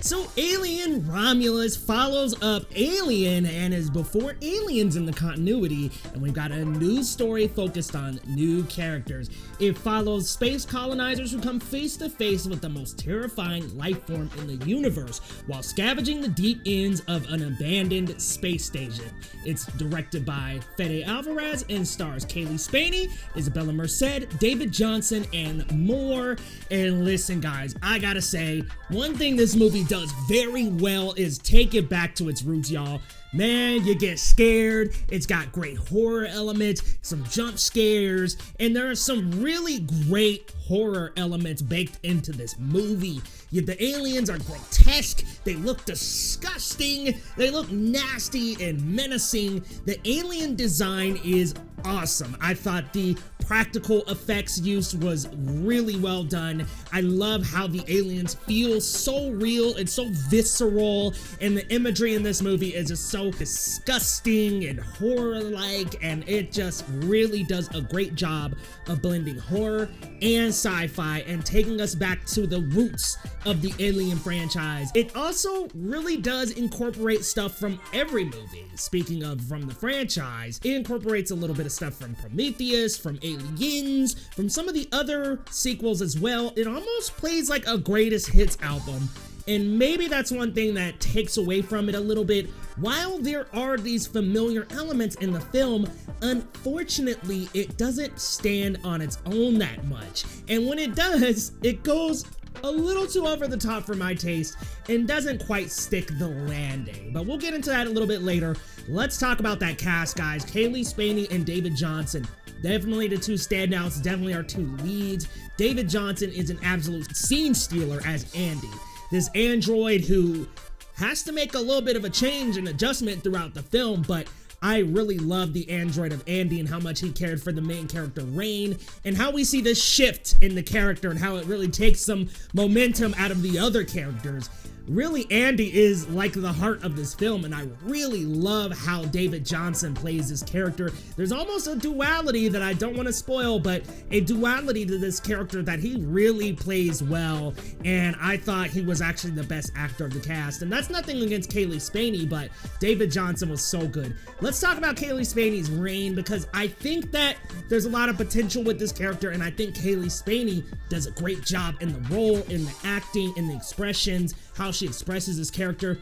So Alien Romulus follows up Alien and is before Aliens in the continuity, and we've got a new story focused on new characters. It follows space colonizers who come face to face with the most terrifying life form in the universe while scavenging the deep ends of an abandoned space station. It's directed by Fede Alvarez and stars Kaylee Spaney, Isabella Merced, David Johnson, and more. And listen guys, I gotta say, one thing this movie does very well is take it back to its roots, y'all. Man, you get scared. It's got great horror elements, some jump scares, and there are some really great horror elements baked into this movie. The aliens are grotesque, they look disgusting, they look nasty and menacing. The alien design is awesome. I thought the practical effects used was really well done. I love how the aliens feel so real and so visceral, and the imagery in this movie is just so disgusting and horror-like, and it just really does a great job of blending horror and sci-fi and taking us back to the roots of the Alien franchise. It also really does incorporate stuff from every movie. Speaking of from the franchise, it incorporates a little bit of stuff from Prometheus, from Aliens, from some of the other sequels as well. It almost plays like a greatest hits album, and maybe that's one thing that takes away from it a little bit. While there are these familiar elements in the film, unfortunately, it doesn't stand on its own that much. And when it does, it goes a little too over the top for my taste and doesn't quite stick the landing. But we'll get into that a little bit later. Let's talk about that cast, guys. Kaylee Spaney and David Johnson. Definitely the two standouts, definitely our two leads. David Johnson is an absolute scene stealer as Andy, this android who has to make a little bit of a change and adjustment throughout the film, but I really love the android of Andy and how much he cared for the main character, Rain, and how we see this shift in the character and how it really takes some momentum out of the other characters. Really, Andy is like the heart of this film, and I really love how David Johnson plays this character. There's almost a duality that I don't want to spoil, but a duality to this character that he really plays well, and I thought he was actually the best actor of the cast. And that's nothing against Kaylee Spaney, but David Johnson was so good. Let's talk about Kaylee Spaney's Rain, because I think that there's a lot of potential with this character, and I think Kaylee Spaney does a great job in the role, in the acting, in the expressions, how she expresses this character.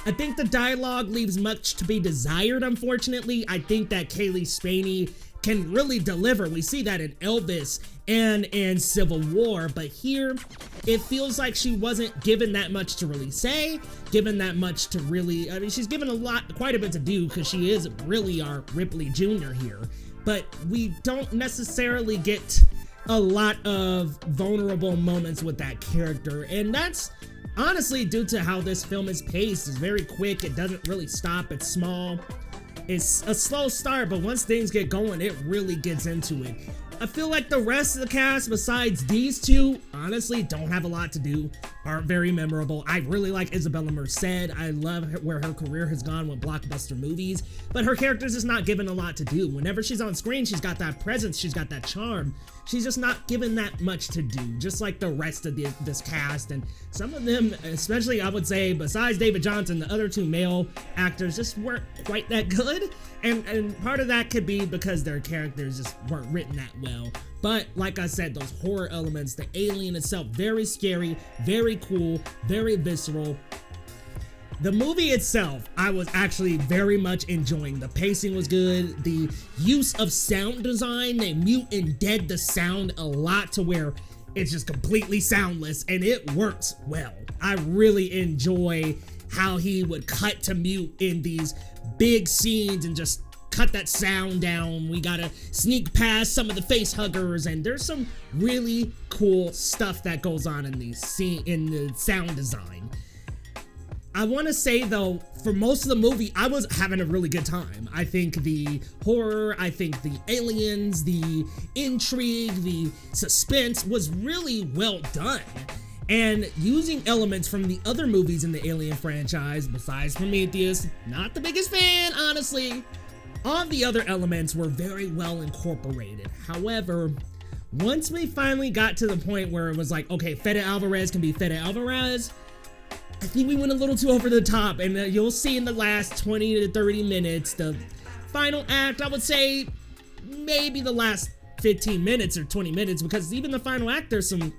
I think the dialogue leaves much to be desired, unfortunately. I think that Kaylee Spaney can really deliver. We see that in Elvis and in Civil War, but here it feels like she wasn't given that much to really say, given that much to really, I mean, she's given quite a bit to do because she is really our Ripley Jr. here, but we don't necessarily get a lot of vulnerable moments with that character, and that's honestly due to how this film is paced. It's very quick, it doesn't really stop, it's small. It's a slow start, but once things get going, it really gets into it. I feel like the rest of the cast, besides these two, honestly don't have a lot to do, aren't very memorable. I really like Isabella Merced. I love where her career has gone with blockbuster movies, but her character's just not given a lot to do. Whenever she's on screen, she's got that presence, she's got that charm. She's just not given that much to do, just like the rest of this cast. And some of them, especially I would say, besides David Johnson, the other two male actors just weren't quite that good. And part of that could be because their characters just weren't written that well. But like I said, those horror elements, the alien itself, very scary, very cool, very visceral. The movie itself, I was actually very much enjoying. The pacing was good. The use of sound design, they mute and dead the sound a lot to where it's just completely soundless, and it works well. I really enjoy how he would cut to mute in these big scenes and just cut that sound down. We gotta sneak past some of the face huggers, and there's some really cool stuff that goes on in the sound design. I want to say though, for most of the movie, I was having a really good time. I think the horror, I think the aliens, the intrigue, the suspense was really well done. And using elements from the other movies in the Alien franchise, besides Prometheus, not the biggest fan, honestly, all the other elements were very well incorporated. However, once we finally got to the point where it was like, okay, Fede Alvarez can be Fede Alvarez, I think we went a little too over the top, and you'll see in the last 20 to 30 minutes, the final act, I would say maybe the last 15 minutes or 20 minutes, because even the final act, there's some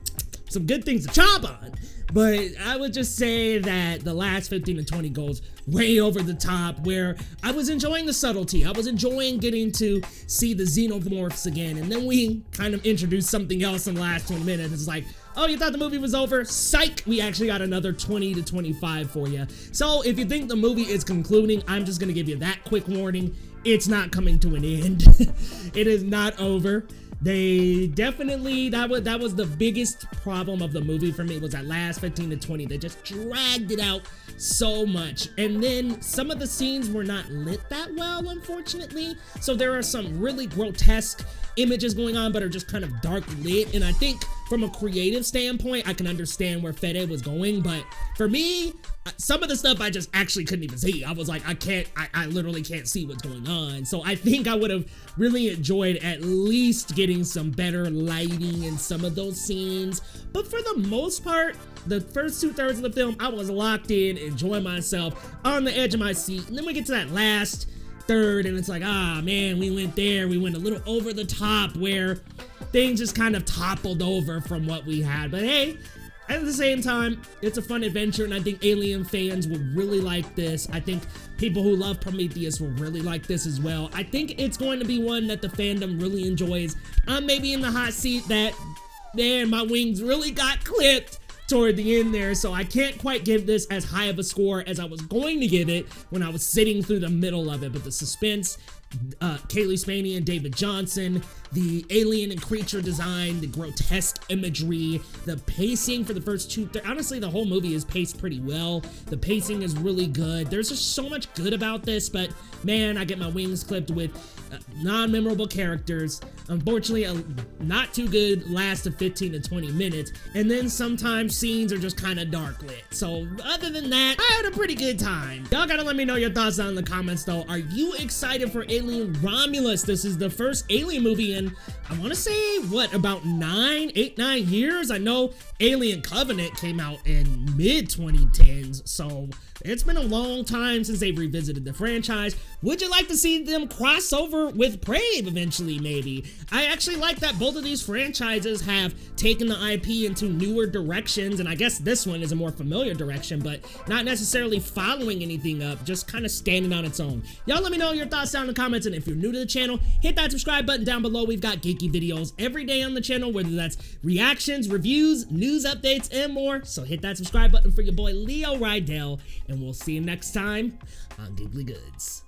good things to chomp on. But I would just say that the last 15 to 20 goes way over the top, where I was enjoying the subtlety. I was enjoying getting to see the xenomorphs again, and then we kind of introduced something else in the last 20 minutes. It's like, oh, you thought the movie was over? Psych! We actually got another 20 to 25 for you. So if you think the movie is concluding, I'm just gonna give you that quick warning. It's not coming to an end. It is not over. They definitely, that was the biggest problem of the movie for me, was that last 15 to 20. They just dragged it out so much. And then some of the scenes were not lit that well, unfortunately. So there are some really grotesque images going on, but are just kind of dark lit. And I think from a creative standpoint, I can understand where Fede was going. But for me, some of the stuff I just actually couldn't even see. I was like, I literally can't see what's going on. So I think I would have really enjoyed at least getting some better lighting in some of those scenes. But for the most part, the first 2/3 of the film, I was locked in, enjoying myself, on the edge of my seat. And then we get to that last third, and it's like, ah, man, we went there. We went a little over the top, where things just kind of toppled over from what we had. But hey, at the same time, it's a fun adventure, and I think Alien fans will really like this. I think people who love Prometheus will really like this as well. I think it's going to be one that the fandom really enjoys. I'm maybe in the hot seat that, man, my wings really got clipped toward the end there, so I can't quite give this as high of a score as I was going to give it when I was sitting through the middle of it. But the suspense, Kaylee Spaney and David Johnson, the alien and creature design, the grotesque imagery, the pacing for the first honestly, the whole movie is paced pretty well. The pacing is really good. There's just so much good about this, but man, I get my wings clipped with non-memorable characters. Unfortunately, a not too good last of 15 to 20 minutes, and then sometimes scenes are just kind of dark lit. So other than that, I had a pretty good time. Y'all gotta let me know your thoughts down in the comments though. Are you excited for Alien Romulus? This is the first Alien movie in, I want to say, what, about 8, 9 years? I know Alien Covenant came out in mid-2010s, so it's been a long time since they've revisited the franchise. Would you like to see them cross over with Prey eventually, maybe? I actually like that both of these franchises have taken the IP into newer directions, and I guess this one is a more familiar direction, but not necessarily following anything up, just kind of standing on its own. Y'all let me know your thoughts down in the comments, and if you're new to the channel, hit that subscribe button down below. We've got geeky videos every day on the channel, whether that's reactions, reviews, news updates, and more. So hit that subscribe button for your boy Leo Rydell, and we'll see you next time on Geekly Goods.